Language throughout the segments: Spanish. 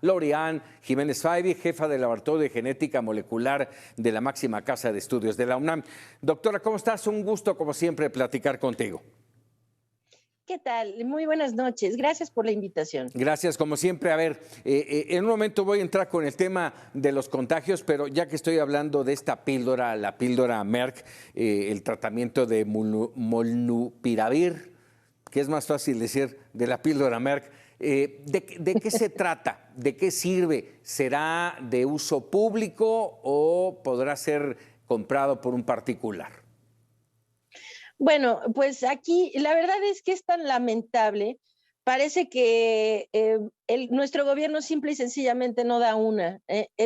Lorian Jiménez Faibi, jefa del Laboratorio de Genética Molecular de la máxima casa de estudios de la UNAM. Doctora, ¿cómo estás? Un gusto, como siempre, platicar contigo. ¿Qué tal? Muy buenas noches. Gracias por la invitación. Gracias, como siempre. A ver, en un momento voy a entrar con el tema de los contagios, pero ya que estoy hablando de esta píldora, la píldora Merck, el tratamiento de molnupiravir, que es más fácil decir de la píldora Merck, ¿de qué se trata? ¿De qué sirve? ¿Será de uso público o podrá ser comprado por un particular? Bueno, pues aquí la verdad es que es tan lamentable. Parece que nuestro gobierno simple y sencillamente no da una,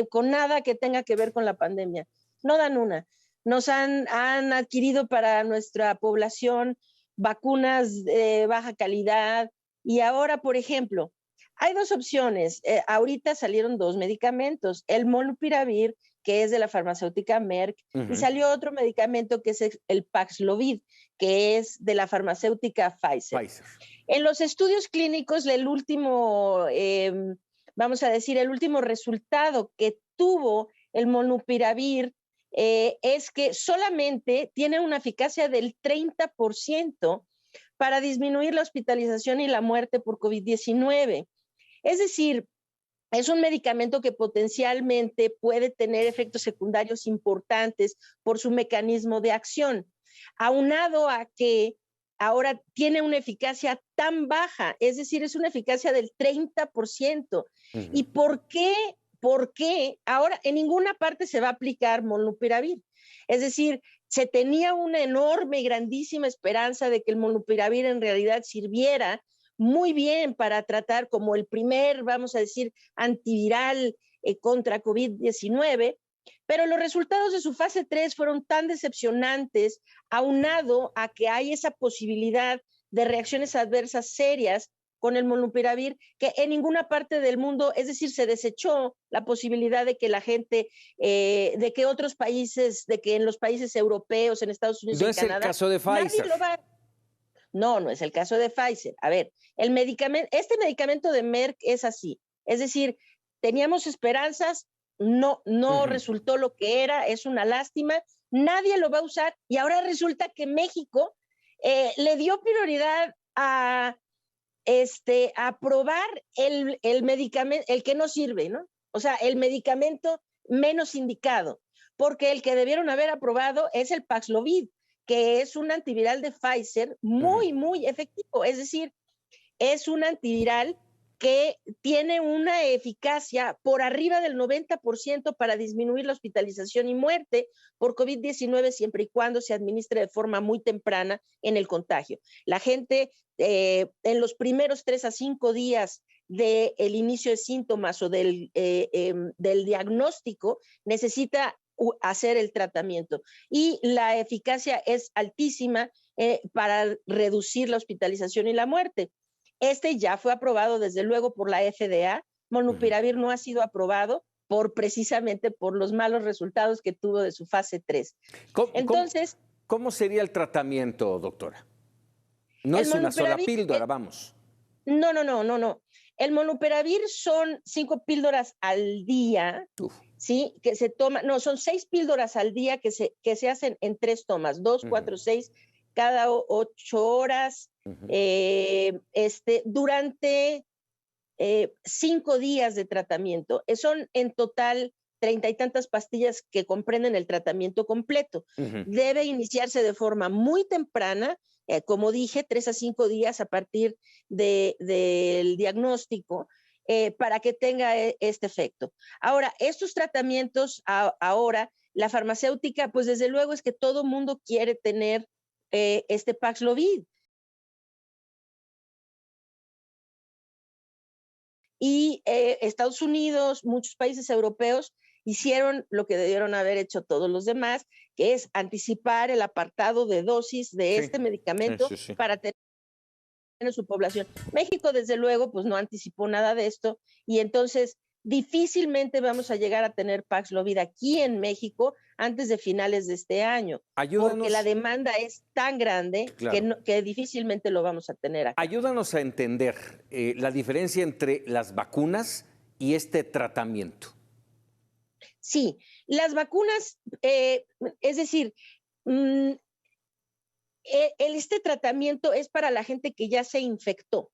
con nada que tenga que ver con la pandemia. No dan una. Nos han adquirido para nuestra población vacunas de baja calidad y ahora, por ejemplo, hay dos opciones. Ahorita salieron dos medicamentos, el molnupiravir, que es de la farmacéutica Merck, y salió otro medicamento que es el Paxlovid, que es de la farmacéutica Pfizer. En los estudios clínicos, el último, vamos a decir, el último resultado que tuvo el molnupiravir es que solamente tiene una eficacia del 30% para disminuir la hospitalización y la muerte por COVID-19. Es decir, es un medicamento que potencialmente puede tener efectos secundarios importantes por su mecanismo de acción, aunado a que ahora tiene una eficacia tan baja, es decir, es una eficacia del 30%. ¿Y por qué? Porque ahora en ninguna parte se va a aplicar molnupiravir. Es decir, se tenía una enorme y grandísima esperanza de que el molnupiravir en realidad sirviera muy bien para tratar como el primer, vamos a decir, antiviral contra COVID-19, pero los resultados de su fase 3 fueron tan decepcionantes, aunado a que hay esa posibilidad de reacciones adversas serias con el molnupiravir, que en ninguna parte del mundo, es decir, se desechó la posibilidad de que la gente, de que otros países, de que en los países europeos, en Estados Unidos y en Canadá, no es el caso de Pfizer. nadie lo va. No, no es el caso de Pfizer. A ver, este medicamento de Merck es así. Es decir, teníamos esperanzas, no resultó lo que era, es una lástima, nadie lo va a usar y ahora resulta que México le dio prioridad a probar el medicamento, el que no sirve, ¿no? O sea, el medicamento menos indicado, porque el que debieron haber aprobado es el Paxlovid, que es un antiviral de Pfizer muy, muy efectivo. Es decir, es un antiviral que tiene una eficacia por arriba del 90% para disminuir la hospitalización y muerte por COVID-19 siempre y cuando se administre de forma muy temprana en el contagio. La gente en los primeros 3 a 5 días del inicio de síntomas o del diagnóstico necesita hacer el tratamiento y la eficacia es altísima para reducir la hospitalización y la muerte. Este ya fue aprobado desde luego por la FDA. Molnupiravir no ha sido aprobado precisamente por los malos resultados que tuvo de su fase 3. Entonces, ¿cómo sería el tratamiento, doctora? No es una sola píldora, vamos. No. El molnupiravir son 5 píldoras al día. ¿Sí? Que se toma, no, son 6 píldoras al día que se hacen en 3 tomas, 2, 4, 6, cada 8 horas, durante 5 días de tratamiento. Son en total 30 y tantas pastillas que comprenden el tratamiento completo. Debe iniciarse de forma muy temprana, como dije, 3 a 5 días a partir del diagnóstico, para que tenga este efecto. Ahora, estos tratamientos, ahora, la farmacéutica, pues desde luego es que todo mundo quiere tener este Paxlovid. Y Estados Unidos, muchos países europeos hicieron lo que debieron haber hecho todos los demás, que es anticipar el apartado de dosis de este medicamento para tener en su población. México, desde luego, pues no anticipó nada de esto y entonces difícilmente vamos a llegar a tener Paxlovid aquí en México antes de finales de este año, porque la demanda es tan grande que difícilmente lo vamos a tener acá. Ayúdanos a entender la diferencia entre las vacunas Sí. y este tratamiento? Sí, las vacunas, es decir, mm, este tratamiento es para la gente que ya se infectó,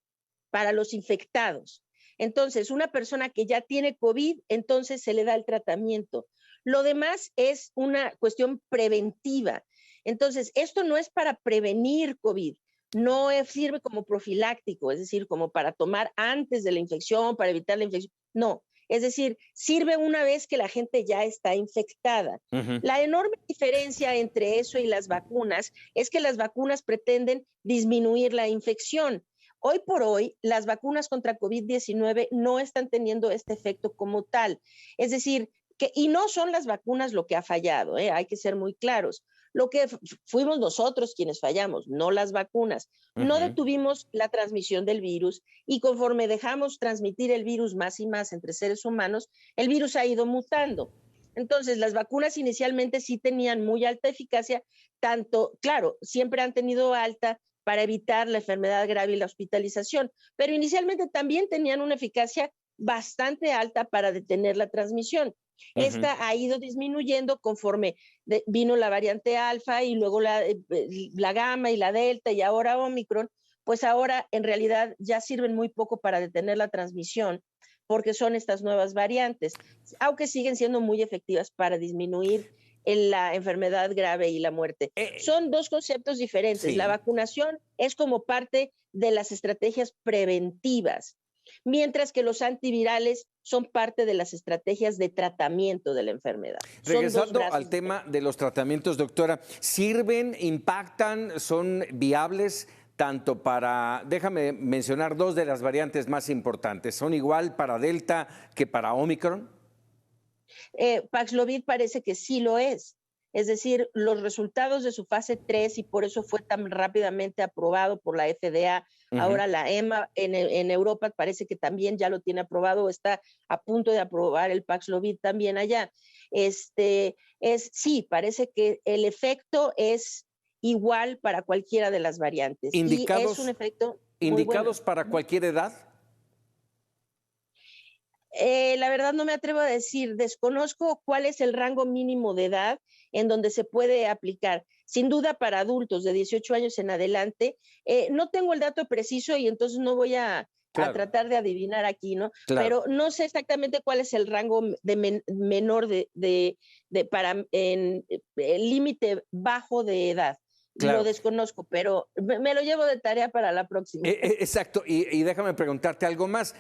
para los infectados. Entonces, una persona que ya tiene COVID, entonces se le da el tratamiento. Lo demás es una cuestión preventiva. Entonces, esto no es para prevenir COVID, no sirve como profiláctico, es decir, como para tomar antes de la infección, para evitar la infección. No, es decir, sirve una vez que la gente ya está infectada. Ujú. La enorme diferencia entre eso y las vacunas es que las vacunas pretenden disminuir la infección. Hoy por hoy, las vacunas contra COVID-19 no están teniendo este efecto como tal. Es decir, y no son las vacunas lo que ha fallado, hay que ser muy claros. Lo que fuimos nosotros quienes fallamos, no las vacunas. No Ujú. detuvimos la transmisión del virus y conforme dejamos transmitir el virus más y más entre seres humanos, el virus ha ido mutando. Entonces, las vacunas inicialmente sí tenían muy alta eficacia, tanto, claro, siempre han tenido alta para evitar la enfermedad grave y la hospitalización, pero inicialmente también tenían una eficacia bastante alta para detener la transmisión. Ujú. Esta ha ido disminuyendo conforme vino la variante alfa y luego la gamma y la delta y ahora Omicron, pues ahora en realidad ya sirven muy poco para detener la transmisión porque son estas nuevas variantes, aunque siguen siendo muy efectivas para disminuir la enfermedad grave y la muerte. Eh, Son dos conceptos diferentes. La sí. vacunación es como parte de las estrategias preventivas, mientras que los antivirales son parte de las estrategias de tratamiento de la enfermedad. Son dos Regresando al brazos tema diferentes. de los tratamientos, doctora, ¿sirven, impactan, son viables tanto para, déjame mencionar dos de las variantes más importantes, ¿son igual para Delta que para Omicron? Paxlovid parece que sí lo es. Es decir, los resultados de su fase 3 y por eso fue tan rápidamente aprobado por la FDA. Ujú. Ahora la EMA en Europa parece que también ya lo tiene aprobado o está a punto de aprobar el Paxlovid también allá. Sí, parece que el efecto es igual para cualquiera de las variantes y es un ¿Indicados, efecto muy bueno. indicados para cualquier edad? La verdad no me atrevo a decir, desconozco cuál es el rango mínimo de edad en donde se puede aplicar. Sin duda para adultos de 18 años en adelante, no tengo el dato preciso y entonces no voy a Claro, tratar de adivinar aquí, ¿no? claro. Pero no sé exactamente cuál es el rango menor para el límite bajo de edad. Lo Claro. desconozco, pero me lo llevo de tarea para la próxima. Exacto, y déjame preguntarte algo más.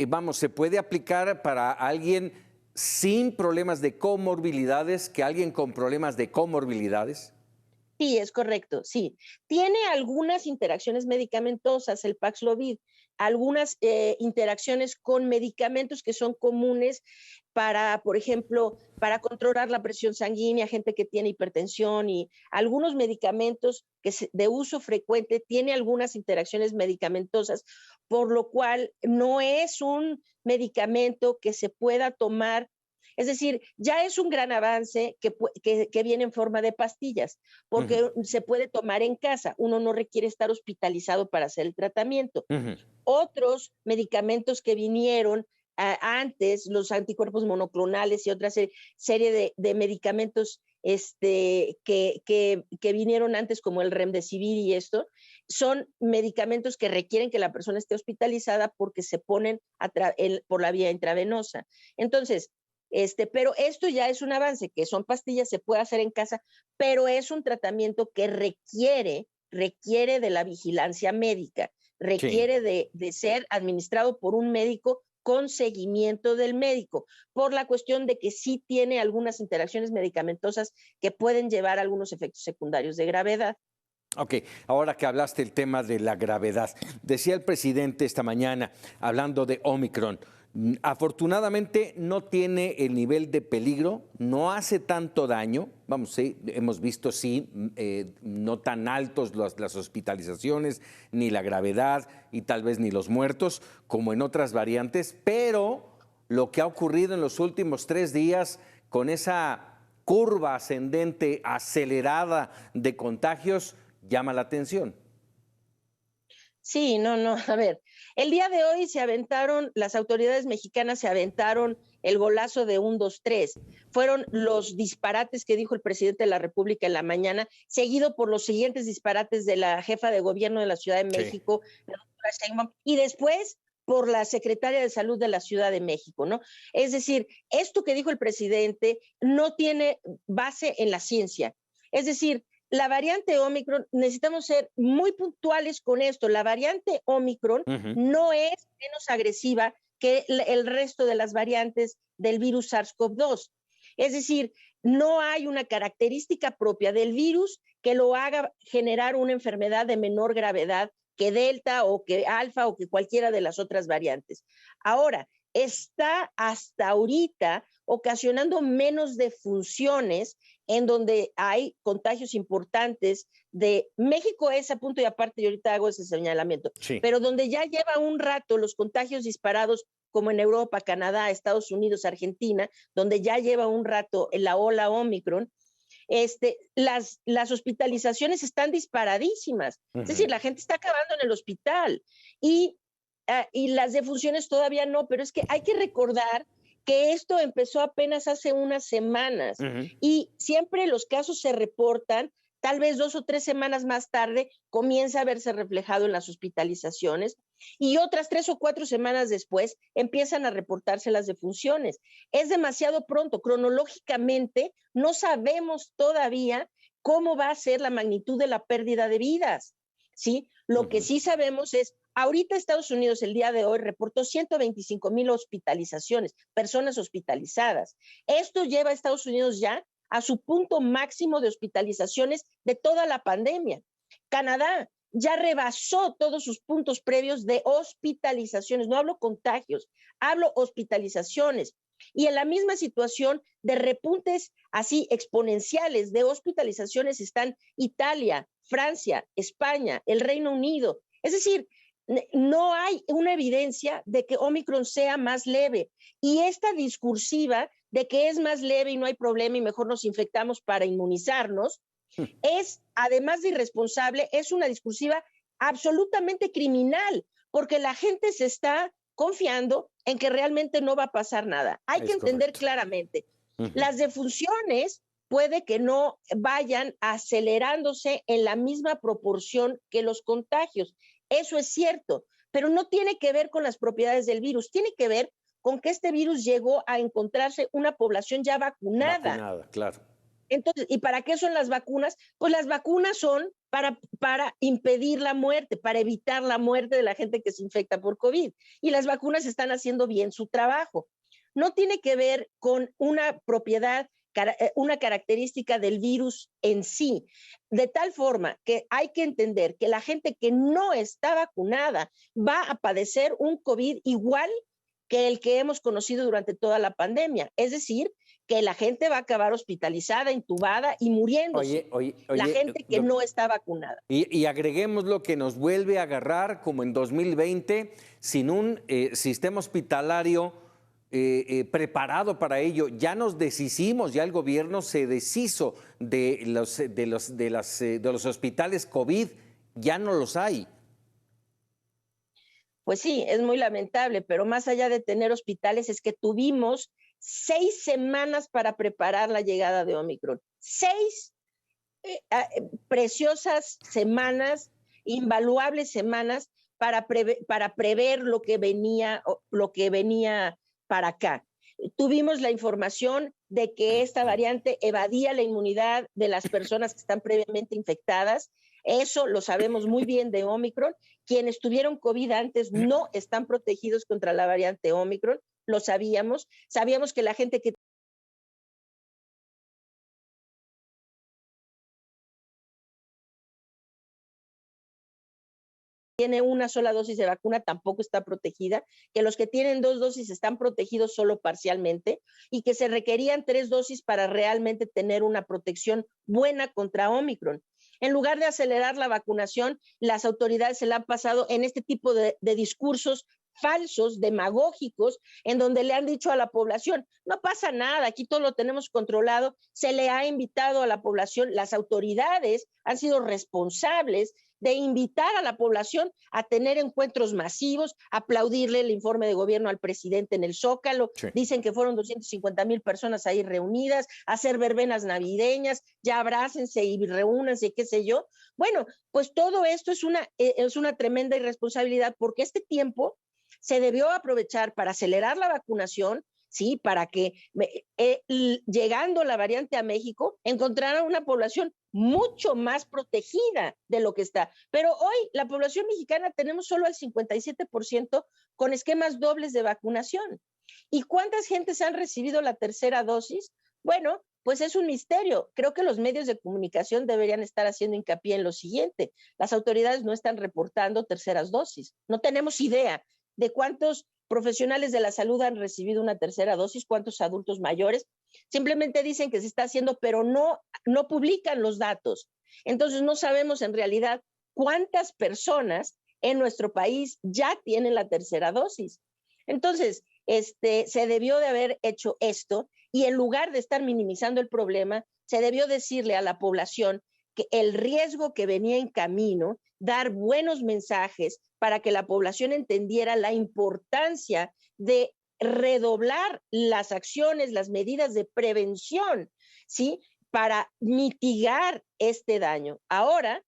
Vamos, ¿se puede aplicar para alguien sin problemas de comorbilidades que alguien con problemas de comorbilidades? Sí, es correcto, sí. Tiene algunas interacciones medicamentosas el Paxlovid, algunas interacciones con medicamentos que son comunes para, por ejemplo, para controlar la presión sanguínea, gente que tiene hipertensión y algunos medicamentos de uso frecuente tiene algunas interacciones medicamentosas, por lo cual no es un medicamento que se pueda tomar. Es decir, ya es un gran avance que viene en forma de pastillas, Ujú, porque se puede tomar en casa. Uno no requiere estar hospitalizado para hacer el tratamiento. ujú. Otros medicamentos que vinieron antes, los anticuerpos monoclonales y otra serie de medicamentos que vinieron antes, como el Remdesivir y esto, son medicamentos que requieren que la persona esté hospitalizada porque se ponen por la vía intravenosa. Entonces, pero esto ya es un avance, que son pastillas, se puede hacer en casa, pero es un tratamiento que requiere de la vigilancia médica, Sí. requiere de ser administrado por un médico con seguimiento del médico, por la cuestión de que sí tiene algunas interacciones medicamentosas que pueden llevar a algunos efectos secundarios de gravedad. Ok, ahora que hablaste el tema de la gravedad, decía el presidente esta mañana, hablando de Omicron, afortunadamente no tiene el nivel de peligro, no hace tanto daño, vamos, sí, hemos visto, sí, no tan altos las hospitalizaciones, ni la gravedad y tal vez ni los muertos, como en otras variantes, pero lo que ha ocurrido en los últimos 3 días con esa curva ascendente acelerada de contagios llama la atención. Sí, no, no, a ver, el día de hoy las autoridades mexicanas se aventaron el golazo de 1, 2, 3. Fueron los disparates que dijo el presidente de la República en la mañana, seguido por los siguientes disparates de la jefa de gobierno de la Ciudad de Sí. México, la doctora Sheinbaum, y después por la secretaria de Salud de la Ciudad de México, ¿no? Es decir, esto que dijo el presidente no tiene base en la ciencia. Es decir, la variante Omicron, necesitamos ser muy puntuales con esto, la variante Omicron Ujú. no es menos agresiva que el resto de las variantes del virus SARS-CoV-2. Es decir, no hay una característica propia del virus que lo haga generar una enfermedad de menor gravedad que Delta o que Alfa o que cualquiera de las otras variantes. Ahora, está hasta ahorita ocasionando menos defunciones en donde hay contagios importantes de México es a punto y aparte, y ahorita hago ese señalamiento, Sí. pero donde ya lleva un rato los contagios disparados, como en Europa, Canadá, Estados Unidos, Argentina, donde ya lleva un rato la ola Omicron, las hospitalizaciones están disparadísimas. Es decir, Ujú. la gente está acabando en el hospital y, y las defunciones todavía no, pero es que hay que recordar que esto empezó apenas hace unas semanas Ujú. y siempre los casos se reportan, tal vez 2 o 3 semanas más tarde comienza a verse reflejado en las hospitalizaciones y otras 3 o 4 semanas después empiezan a reportarse las defunciones. Es demasiado pronto, cronológicamente no sabemos todavía cómo va a ser la magnitud de la pérdida de vidas, ¿sí? Lo que Ujú. sí sabemos es, ahorita Estados Unidos el día de hoy reportó 125,000 hospitalizaciones, personas hospitalizadas. Esto lleva a Estados Unidos ya a su punto máximo de hospitalizaciones de toda la pandemia. Canadá ya rebasó todos sus puntos previos de hospitalizaciones, no hablo contagios, hablo hospitalizaciones. Y en la misma situación de repuntes así exponenciales de hospitalizaciones están Italia, Francia, España, el Reino Unido. Es decir, no hay una evidencia de que Omicron sea más leve. Y esta discursiva de que es más leve y no hay problema y mejor nos infectamos para inmunizarnos, es, además de irresponsable, es una discursiva absolutamente criminal, porque la gente se está confiando en que realmente no va a pasar nada. Hay que Es entender correcto. claramente, Ujú. las defunciones puede que no vayan acelerándose en la misma proporción que los contagios. Eso es cierto, pero no tiene que ver con las propiedades del virus, tiene que ver con que este virus llegó a encontrarse una población ya vacunada. Vacunada, claro. Entonces, ¿y para qué son las vacunas? Pues las vacunas son para impedir la muerte, para evitar la muerte de la gente que se infecta por COVID. Y las vacunas están haciendo bien su trabajo. No tiene que ver con una propiedad, una característica del virus en sí, de tal forma que hay que entender que la gente que no está vacunada va a padecer un COVID igual que el que hemos conocido durante toda la pandemia. Es decir, que la gente va a acabar hospitalizada, intubada y muriéndose. La gente que no está vacunada. Y agreguemos lo que nos vuelve a agarrar como en 2020 sin un sistema hospitalario preparado para ello. Ya nos deshicimos, ya el gobierno se deshizo de los hospitales COVID, ya no los hay. Pues sí, es muy lamentable, pero más allá de tener hospitales es que tuvimos 6 semanas para preparar la llegada de Omicron. 6 preciosas semanas, invaluables semanas para prever lo que venía para acá. Tuvimos la información de que esta variante evadía la inmunidad de las personas que están previamente infectadas. Eso lo sabemos muy bien de Omicron. Quienes tuvieron COVID antes no están protegidos contra la variante Omicron. Lo sabíamos. Sabíamos que la gente que tiene una sola dosis de vacuna tampoco está protegida, que los que tienen 2 dosis están protegidos solo parcialmente y que se requerían 3 dosis para realmente tener una protección buena contra Omicron. En lugar de acelerar la vacunación, las autoridades se la han pasado en este tipo de discursos falsos, demagógicos, en donde le han dicho a la población, no pasa nada, aquí todo lo tenemos controlado, se le ha invitado a la población, las autoridades han sido responsables de invitar a la población a tener encuentros masivos, aplaudirle el informe de gobierno al presidente en el Zócalo. Sí. Dicen que fueron 250,000 personas ahí reunidas, hacer verbenas navideñas, ya abrácense y reúnanse, qué sé yo. Bueno, pues todo esto es una tremenda irresponsabilidad, porque este tiempo se debió aprovechar para acelerar la vacunación, sí, para que llegando la variante a México encontrara una población mucho más protegida de lo que está. Pero hoy la población mexicana tenemos solo el 57% con esquemas dobles de vacunación. ¿Y cuántas gentes han recibido la tercera dosis? Bueno, pues es un misterio. Creo que los medios de comunicación deberían estar haciendo hincapié en lo siguiente: las autoridades no están reportando terceras dosis. No tenemos idea de cuántos profesionales de la salud han recibido una tercera dosis, cuántos adultos mayores. Simplemente dicen que se está haciendo, pero no publican los datos. Entonces no sabemos en realidad cuántas personas en nuestro país ya tienen la tercera dosis. Entonces, se debió de haber hecho esto, y en lugar de estar minimizando el problema, se debió decirle a la población que el riesgo que venía en camino, dar buenos mensajes para que la población entendiera la importancia de redoblar las acciones, las medidas de prevención, ¿sí? Para mitigar este daño. Ahora,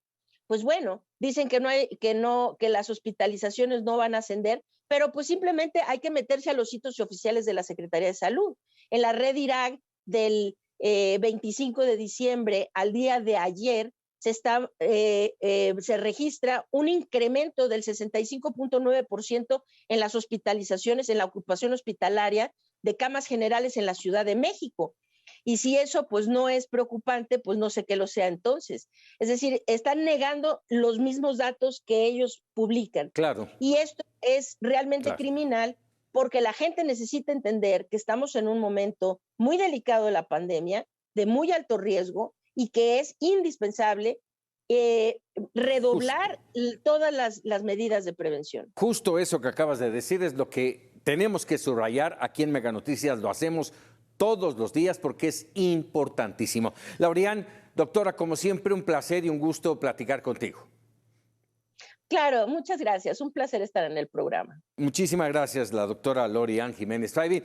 pues bueno, dicen que las hospitalizaciones no van a ascender, pero pues simplemente hay que meterse a los sitios oficiales de la Secretaría de Salud. En la red IRAG del 25 de diciembre al día de ayer se registra un incremento del 65.9% en las hospitalizaciones, en la ocupación hospitalaria de camas generales en la Ciudad de México. Y si eso pues no es preocupante, pues no sé qué lo sea entonces. Es decir, están negando los mismos datos que ellos publican. Claro. Y esto es realmente criminal, porque la gente necesita entender que estamos en un momento muy delicado de la pandemia, de muy alto riesgo, y que es indispensable redoblar todas las medidas de prevención. Justo eso que acabas de decir es lo que tenemos que subrayar aquí en Mega Noticias. Lo hacemos todos los días porque es importantísimo. Laurian, doctora, como siempre, un placer y un gusto platicar contigo. Claro, muchas gracias. Un placer estar en el programa. Muchísimas gracias, la doctora Laurian Jiménez Faibi.